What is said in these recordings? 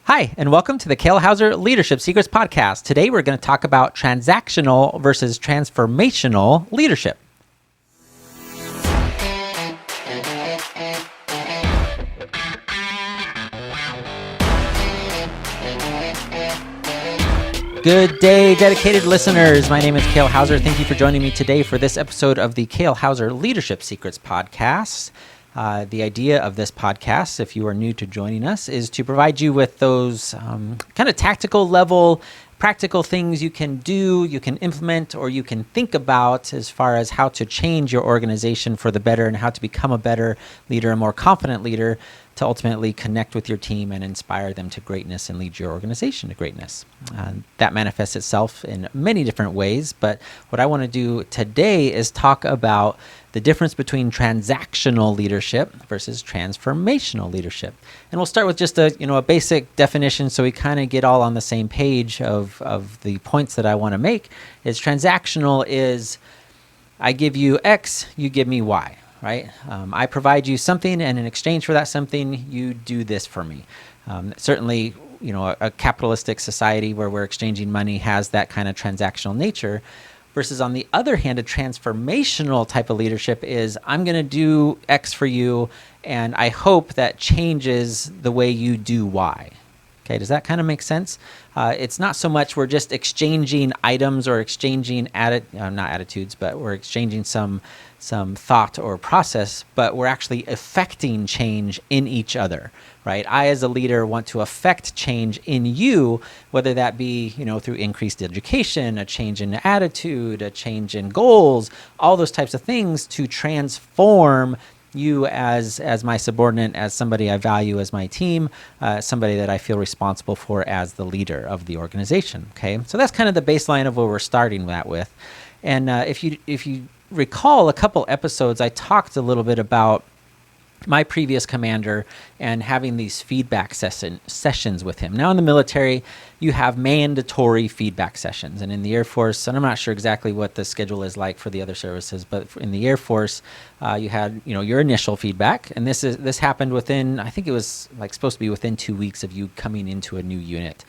Hi, and welcome to the Kale Houser Leadership Secrets podcast. Today we're going to talk about transactional versus transformational leadership. Good day, dedicated listeners. My name is Kale Houser. Thank you for joining me today for this episode of the Kale Houser Leadership Secrets podcast. The idea of this podcast, if you are new to joining us, is to provide you with those kind of tactical level, practical things you can do, you can implement, or you can think about as far as how to change your organization for the better and how to become a better leader, a more confident leader, to ultimately connect with your team and inspire them to greatness and lead your organization to greatness. That manifests itself in many different ways, but what I want to do today is talk about the difference between transactional leadership versus transformational leadership. And we'll start with just a basic definition so we kind of get all on the same page of the points that I want to make. Is transactional is I give you X, you give me Y. Right? I provide you something, and in exchange for that something, you do this for me. Certainly, a capitalistic society where we're exchanging money has that kind of transactional nature. Versus, on the other hand, a transformational type of leadership is I'm going to do X for you, and I hope that changes the way you do Y. Okay, does that kind of make sense? It's not so much we're just exchanging items or exchanging not attitudes, but we're exchanging some thought or process, but we're actually affecting change in each other, right? I, as a leader, want to affect change in you, whether that be, through increased education, a change in attitude, a change in goals, all those types of things to transform you as my subordinate, as somebody I value as my team, somebody that I feel responsible for as the leader of the organization. Okay, so that's kind of the baseline of where we're starting that with. And if you recall a couple episodes, I talked a little bit about my previous commander and having these feedback sessions with him. Now in the military, you have mandatory feedback sessions. And in the Air Force, and I'm not sure exactly what the schedule is like for the other services, but in the Air Force, you had, your initial feedback. And this happened within, I think it was supposed to be within 2 weeks of you coming into a new unit.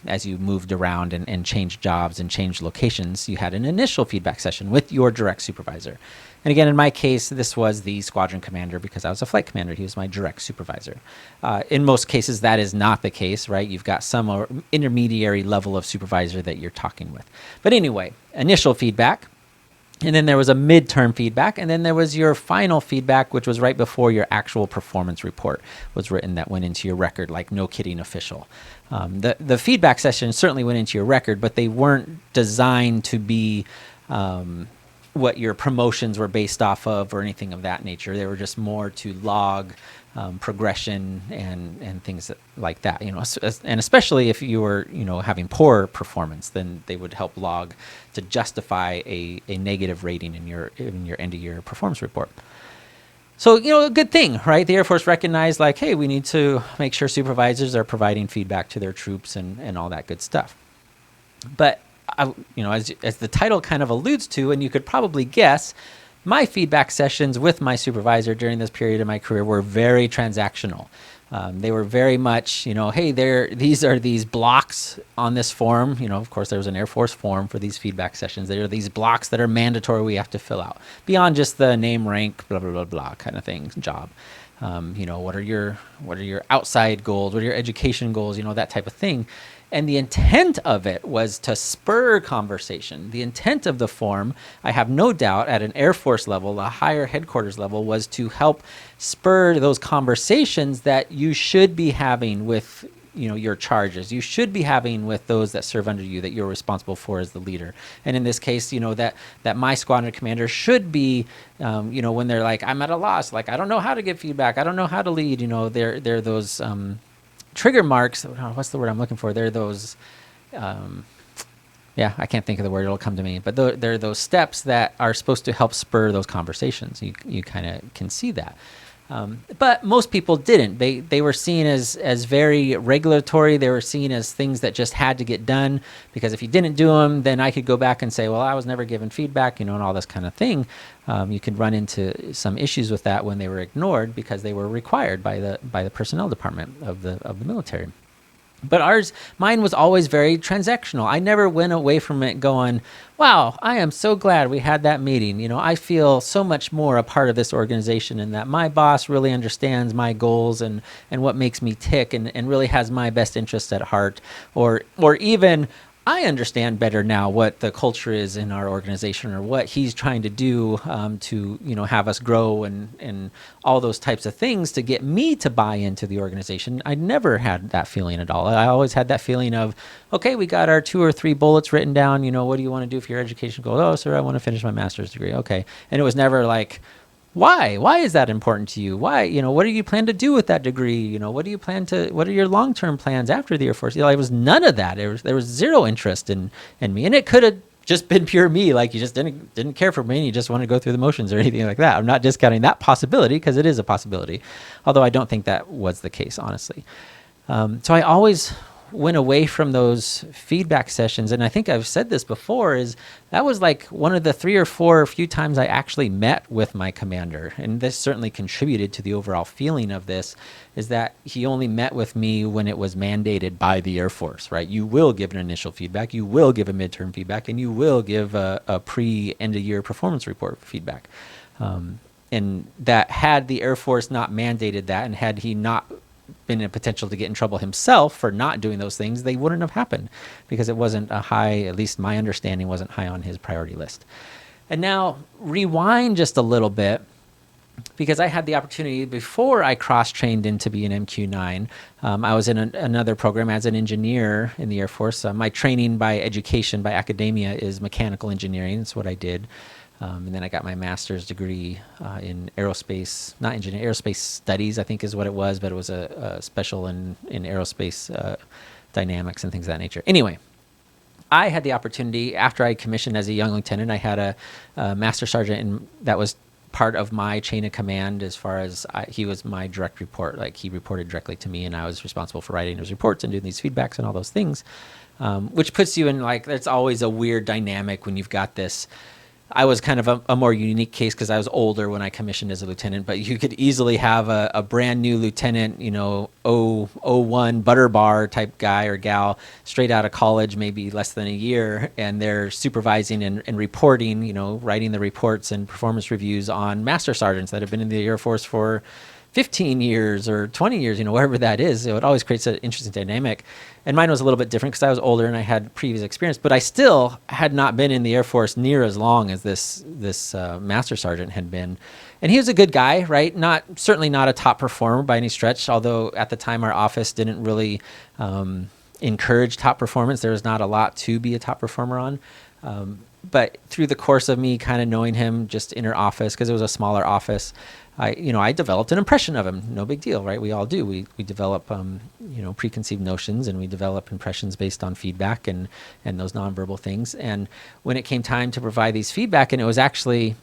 As you moved around and changed jobs and changed locations, you had an initial feedback session with your direct supervisor. And again, in my case, this was the squadron commander because I was a flight commander. He was my direct supervisor. In most cases, that is not the case, right? You've got some intermediary level of supervisor that you're talking with. But anyway, initial feedback. And then there was a midterm feedback, and then there was your final feedback, which was right before your actual performance report was written that went into your record, like no kidding official. The feedback sessions certainly went into your record, but they weren't designed to be what your promotions were based off of or anything of that nature. They were just more to log progression and things like that, and especially if you were, having poor performance, then they would help log to justify a negative rating in your end of year performance report. So, a good thing, right? The Air Force recognized hey, we need to make sure supervisors are providing feedback to their troops and all that good stuff. But as the title kind of alludes to, and you could probably guess, my feedback sessions with my supervisor during this period of my career were very transactional. They were very much, hey, these are these blocks on this form. Of course, there was an Air Force form for these feedback sessions. There are these blocks that are mandatory we have to fill out beyond just the name, rank, blah, blah, blah, blah kind of thing, job. What are your outside goals? What are your education goals? That type of thing. And the intent of it was to spur conversation. The intent of the form, I have no doubt, at an Air Force level, a higher headquarters level, was to help spur those conversations that you should be having with your charges. You should be having with those that serve under you that you're responsible for as the leader. And in this case, that my squadron commander should be, when they're like, I'm at a loss, I don't know how to give feedback, I don't know how to lead, they're those trigger marks. What's the word I'm looking for? They're those, I can't think of the word. It'll come to me. But they're those steps that are supposed to help spur those conversations. You kind of can see that. But most people didn't. They were seen as very regulatory. They were seen as things that just had to get done, because if you didn't do them, then I could go back and say, well, I was never given feedback, and all this kind of thing. You could run into some issues with that when they were ignored because they were required by the personnel department of the military. But mine was always very transactional. I never went away from it going, wow, I am so glad we had that meeting. I feel so much more a part of this organization, and that my boss really understands my goals and what makes me tick, and really has my best interests at heart. Or even, I understand better now what the culture is in our organization, or what he's trying to do to have us grow, and all those types of things to get me to buy into the organization. I never had that feeling at all. I always had that feeling of, okay, we got our 2 or 3 bullets written down. What do you want to do for your education goal? Oh, sir, I want to finish my master's degree. Okay. And it was never like, why? Why is that important to you? Why? What do you plan to do with that degree? What are your long-term plans after the Air Force? It was none of that. There was zero interest in me. And it could have just been pure me. Like, you just didn't care for me, and you just want to go through the motions or anything like that. I'm not discounting that possibility, because it is a possibility. Although I don't think that was the case, honestly. So I always went away from those feedback sessions. And I think I've said this before, is that was like one of the 3 or 4 few times I actually met with my commander. And this certainly contributed to the overall feeling of this, is that he only met with me when it was mandated by the Air Force, right? You will give an initial feedback, you will give a midterm feedback, and you will give a pre-end of year performance report feedback. And that, had the Air Force not mandated that, and had he not been in a potential to get in trouble himself for not doing those things, they wouldn't have happened, because it wasn't a high, at least my understanding, wasn't high on his priority list. And now rewind just a little bit, because I had the opportunity before I cross-trained into being MQ-9. I was in another program as an engineer in the Air Force. My training by education, by academia, is mechanical engineering. That's what I did. And then I got my master's degree in aerospace, not engineering, aerospace studies, I think is what it was, but it was a special in aerospace dynamics and things of that nature. Anyway, I had the opportunity, after I commissioned as a young lieutenant, I had a master sergeant, and that was part of my chain of command, as far as he was my direct report. Like, he reported directly to me, and I was responsible for writing his reports and doing these feedbacks and all those things, which puts you in, like, there's always a weird dynamic when you've got this. I was kind of a more unique case, because I was older when I commissioned as a lieutenant, but you could easily have a brand new lieutenant, 01 butter bar type guy or gal, straight out of college, maybe less than a year, and they're supervising and reporting, writing the reports and performance reviews on master sergeants that have been in the Air Force for 15 years or 20 years, wherever that is. So it always creates an interesting dynamic. And mine was a little bit different, because I was older and I had previous experience, but I still had not been in the Air Force near as long as this master sergeant had been. And he was a good guy, right? Certainly not a top performer by any stretch, although at the time our office didn't really encourage top performance. There was not a lot to be a top performer on. But through the course of me kind of knowing him just inner office, because it was a smaller office, I developed an impression of him. No big deal, right? We all do. We develop, preconceived notions, and we develop impressions based on feedback and those nonverbal things. And when it came time to provide these feedback, and it was actually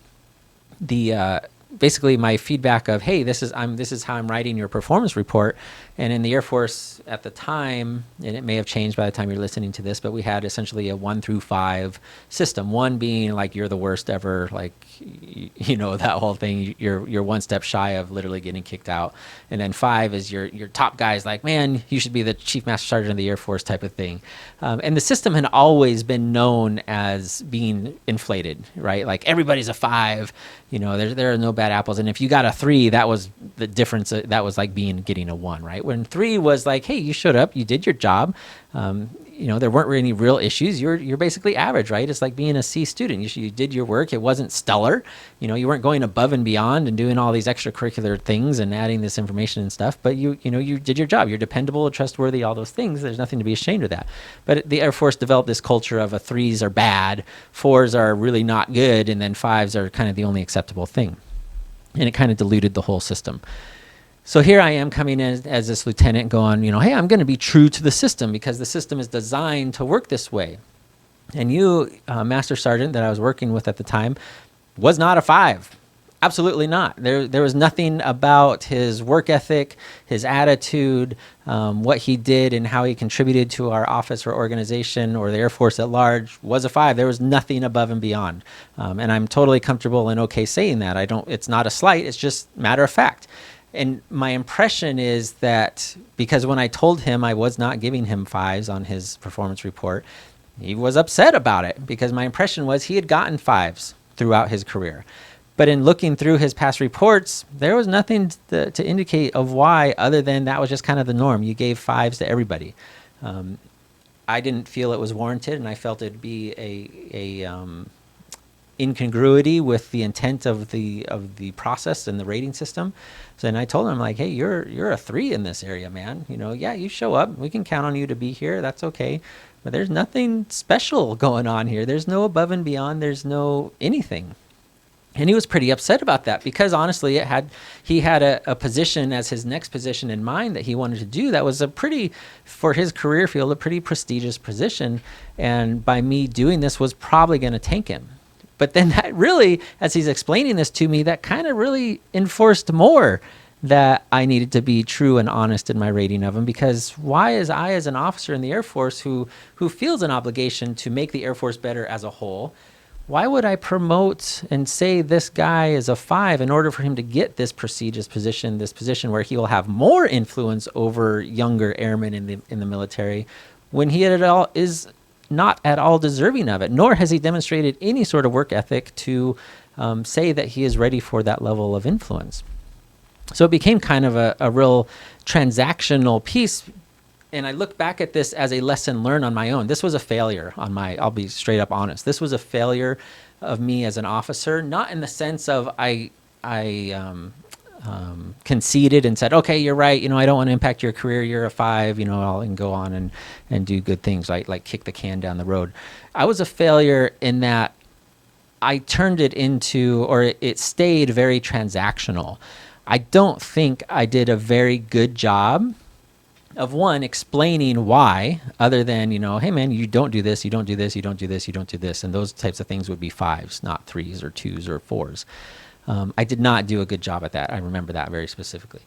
basically my feedback of, hey, this is how I'm writing your performance report. And in the Air Force at the time, and it may have changed by the time you're listening to this, but we had essentially a 1 through 5 system. 1 being like, you're the worst ever, like, that whole thing. You're one step shy of literally getting kicked out. And then 5 is your top guys, like, man, you should be the Chief Master Sergeant of the Air Force type of thing. And the system had always been known as being inflated, right? Like, everybody's a 5. There are no bad apples. And if you got a 3, that was the difference. That was like getting a 1, right? When 3 was like, hey, you showed up, you did your job. There weren't any real issues. You're basically average, right? It's like being a C student. You did your work. It wasn't stellar. You weren't going above and beyond and doing all these extracurricular things and adding this information and stuff. But you did your job. You're dependable, trustworthy, all those things. There's nothing to be ashamed of that. But the Air Force developed this culture of 3s are bad, 4s are really not good, and then 5s are kind of the only acceptable thing. And it kind of diluted the whole system. So here I am coming in as this lieutenant going, hey, I'm going to be true to the system, because the system is designed to work this way. And you, Master Sergeant that I was working with at the time, was not a 5. Absolutely not. There was nothing about his work ethic, his attitude, what he did and how he contributed to our office or organization or the Air Force at large was a 5. There was nothing above and beyond. And I'm totally comfortable and okay saying that. It's not a slight, it's just matter of fact. And my impression is that because when I told him I was not giving him 5s on his performance report, he was upset about it, because my impression was he had gotten 5s throughout his career. But in looking through his past reports, there was nothing to indicate of why, other than that was just kind of the norm. You gave 5s to everybody. I didn't feel it was warranted, and I felt it'd be a incongruity with the intent of the process and the rating system. So then I told him, like, hey, you're a 3 in this area, man. Yeah, you show up. We can count on you to be here. That's okay. But there's nothing special going on here. There's no above and beyond. There's no anything. And he was pretty upset about that, because honestly, he had a position as his next position in mind that he wanted to do. That was for his career field, a pretty prestigious position. And by me doing this was probably going to tank him. But then that really, as he's explaining this to me, that kind of really enforced more that I needed to be true and honest in my rating of him. Because why is I, as an officer in the Air Force who feels an obligation to make the Air Force better as a whole, why would I promote and say this guy is a 5 in order for him to get this prestigious position, this position where he will have more influence over younger airmen in the military, when he is not at all deserving of it, nor has he demonstrated any sort of work ethic to say that he is ready for that level of influence. So it became kind of a real transactional piece. And I look back at this as a lesson learned on my own. This was a failure I'll be straight up honest. This was a failure of me as an officer, not in the sense of I conceded and said, okay, you're right. I don't want to impact your career. You're a 5, I'll go on and do good things, like kick the can down the road. I was a failure in that I turned it into, or it stayed very transactional. I don't think I did a very good job of, one, explaining why, other than, hey man, you don't do this, you don't do this, you don't do this, you don't do this. And those types of things would be 5s, not 3s or 2s or 4s. I did not do a good job at that. I remember that very specifically.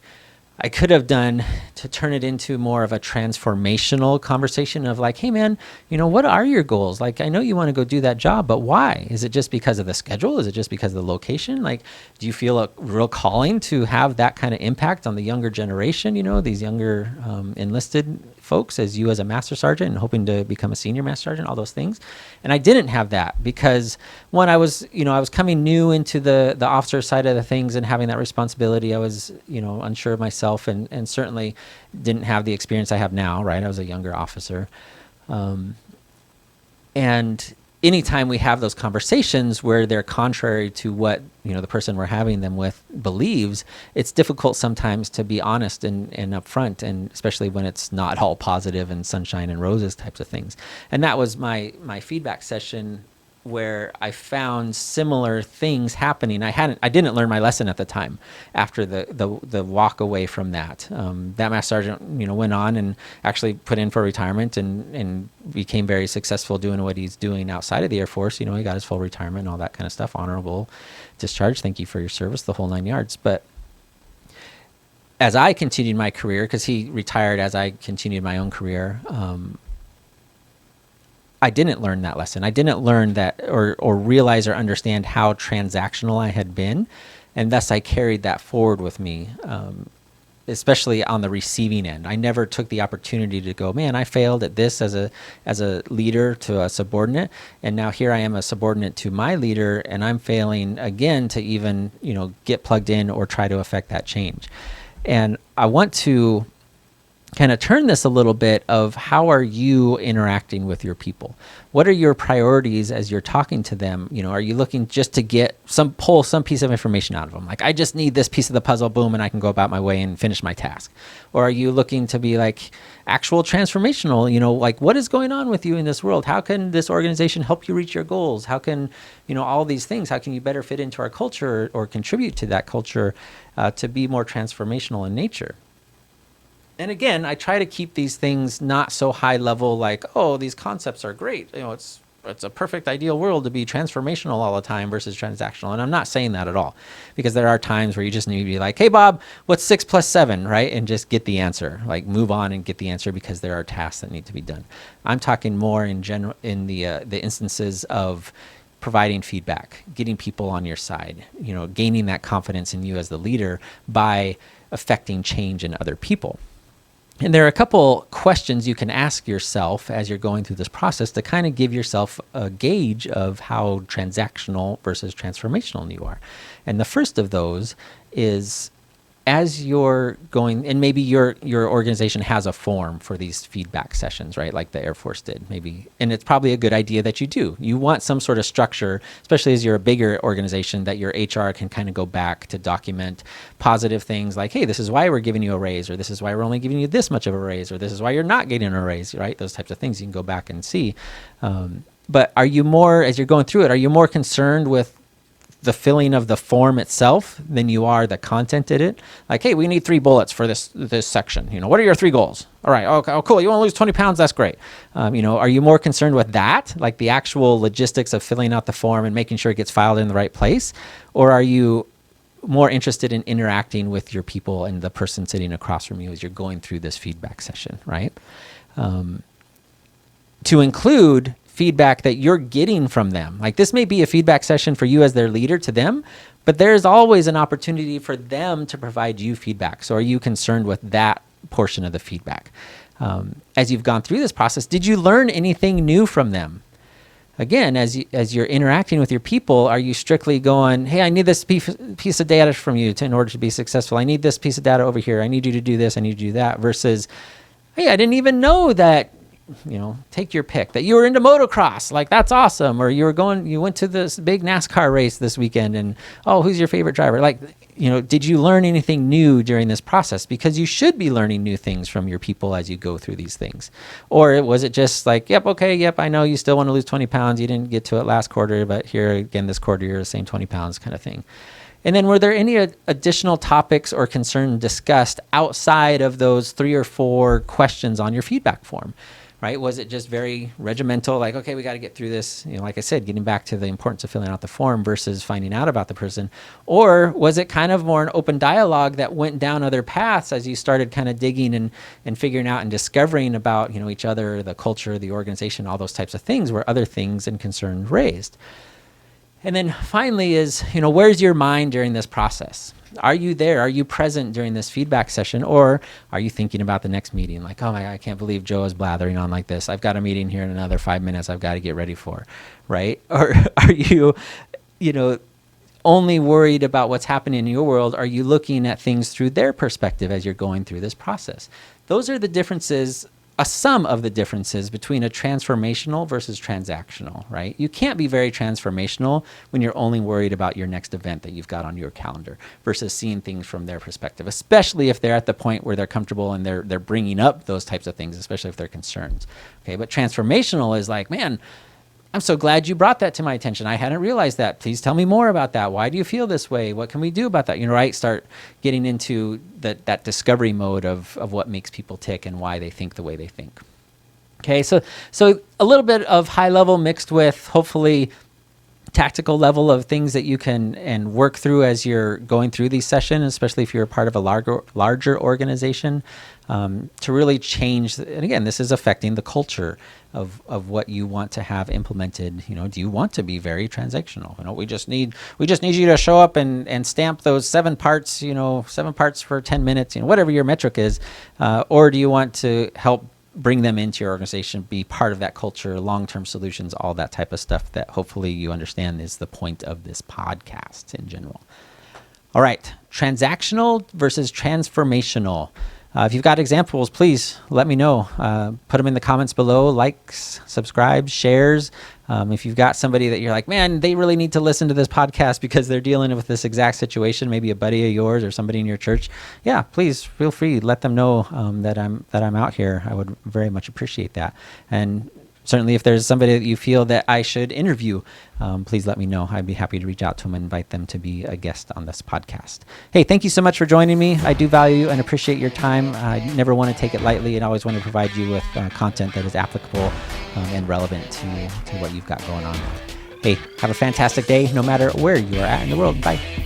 I could have done to turn it into more of a transformational conversation of like, hey man, what are your goals? Like, I know you want to go do that job, but why? Is it just because of the schedule? Is it just because of the location? Like, do you feel a real calling to have that kind of impact on the younger generation, these younger enlisted folks, as you as a master sergeant and hoping to become a senior master sergeant, all those things? And I didn't have that because, one, I was coming new into the officer side of the things and having that responsibility. I was, unsure of myself and certainly didn't have the experience I have now, right? I was a younger officer. And anytime we have those conversations where they're contrary to what, the person we're having them with believes, it's difficult sometimes to be honest and upfront, and especially when it's not all positive and sunshine and roses types of things. And that was my feedback session, where I found similar things happening. I didn't learn my lesson at the time after the walk away from that. That master sergeant, went on and actually put in for retirement and became very successful doing what he's doing outside of the Air Force. He got his full retirement and all that kind of stuff, honorable discharge. Thank you for your service, the whole 9 yards. But as I continued my career, because he retired as I continued my own career, I didn't learn that lesson. I didn't learn that or realize or understand how transactional I had been. And thus I carried that forward with me, especially on the receiving end. I never took the opportunity to go, man, I failed at this as a leader to a subordinate. And now here I am, a subordinate to my leader, and I'm failing again to even, get plugged in or try to affect that change. And I want to kind of turn this a little bit of, how are you interacting with your people? What are your priorities as you're talking to them? Are you looking just to pull some piece of information out of them? Like, I just need this piece of the puzzle, boom, and I can go about my way and finish my task. Or are you looking to be like actual transformational, like, what is going on with you in this world? How can this organization help you reach your goals? How can, all these things, how can you better fit into our culture or contribute to that culture to be more transformational in nature? And again, I try to keep these things not so high level, like, oh, these concepts are great. It's a perfect ideal world to be transformational all the time versus transactional. And I'm not saying that at all, because there are times where you just need to be like, hey, Bob, what's 6 + 7, right? And just get the answer, like move on and get the answer, because there are tasks that need to be done. I'm talking more in general in the instances of providing feedback, getting people on your side, gaining that confidence in you as the leader by affecting change in other people. And there are a couple questions you can ask yourself as you're going through this process to kind of give yourself a gauge of how transactional versus transformational you are. And the first of those is, as you're going, and maybe your organization has a form for these feedback sessions, right? Like the Air Force did, maybe. And it's probably a good idea that you do. You want some sort of structure, especially as you're a bigger organization, that your HR can kind of go back to document positive things like, hey, this is why we're giving you a raise, or this is why we're only giving you this much of a raise, or this is why you're not getting a raise, right? Those types of things you can go back and see. But are you more, as you're going through it, are you more concerned with the filling of the form itself than you are the content in it? Like, hey, we need 3 bullets for this section. What are your 3 goals? All right. Okay. Oh, cool. You want to lose 20 pounds? That's great. Are you more concerned with that, like the actual logistics of filling out the form and making sure it gets filed in the right place? Or are you more interested in interacting with your people and the person sitting across from you as you're going through this feedback session, right? To include feedback that you're getting from them. Like, this may be a feedback session for you as their leader to them, but there's always an opportunity for them to provide you feedback. So are you concerned with that portion of the feedback? As you've gone through this process, did you learn anything new from them? Again, as you're interacting with your people, are you strictly going, hey, I need this piece of data from you in order to be successful. I need this piece of data over here. I need you to do this. I need you to do that. Versus, hey, I didn't even know that, take your pick, that you were into motocross. Like, that's awesome. Or you went to this big NASCAR race this weekend, and, oh, who's your favorite driver? Like, did you learn anything new during this process? Because you should be learning new things from your people as you go through these things. Or was it just like, yep, I know you still want to lose 20 pounds. You didn't get to it last quarter, but here again, this quarter, you're the same 20 pounds kind of thing. And then were there any additional topics or concerns discussed outside of those 3 or 4 questions on your feedback form? Right? Was it just very regimental, like, okay, we got to get through this, like I said, getting back to the importance of filling out the form versus finding out about the person? Or was it kind of more an open dialogue that went down other paths as you started kind of digging and figuring out and discovering about, each other, the culture, the organization, all those types of things, where other things and concerns raised? And then finally is, where's your mind during this process? Are you there? Are you present during this feedback session? Or are you thinking about the next meeting? Like, oh my God, I can't believe Joe is blathering on like this. I've got a meeting here in another 5 minutes I've got to get ready for, right? Or are you, only worried about what's happening in your world? Are you looking at things through their perspective as you're going through this process? Those are the differences, a sum of the differences between a transformational versus transactional, right? You can't be very transformational when you're only worried about your next event that you've got on your calendar versus seeing things from their perspective, especially if they're at the point where they're comfortable and they're bringing up those types of things, especially if they're concerns. Okay, but transformational is like, man, I'm so glad you brought that to my attention. I hadn't realized that. Please tell me more about that. Why do you feel this way? What can we do about that? Right? Start getting into that discovery mode of what makes people tick and why they think the way they think. Okay, so a little bit of high level mixed with hopefully tactical level of things that you can and work through as you're going through these sessions, especially if you're a part of a larger organization, to really change. And again, this is affecting the culture of what you want to have implemented. Do you want to be very transactional? We just need you to show up and stamp those 7 parts, 7 parts for 10 minutes, whatever your metric is, or do you want to help bring them into your organization, be part of that culture, long-term solutions, all that type of stuff that hopefully you understand is the point of this podcast in general. All right, transactional versus transformational. If you've got examples, please let me know. Put them in the comments below, likes, subscribes, shares. If you've got somebody that you're like, man, they really need to listen to this podcast because they're dealing with this exact situation, maybe a buddy of yours or somebody in your church, yeah, please feel free. Let them know that I'm out here. I would very much appreciate that. And certainly if there's somebody that you feel that I should interview, please let me know. I'd be happy to reach out to them and invite them to be a guest on this podcast. Hey, thank you so much for joining me. I do value and appreciate your time. I never want to take it lightly and always want to provide you with content that is applicable and relevant to what you've got going on. Hey, have a fantastic day no matter where you are at in the world. Bye.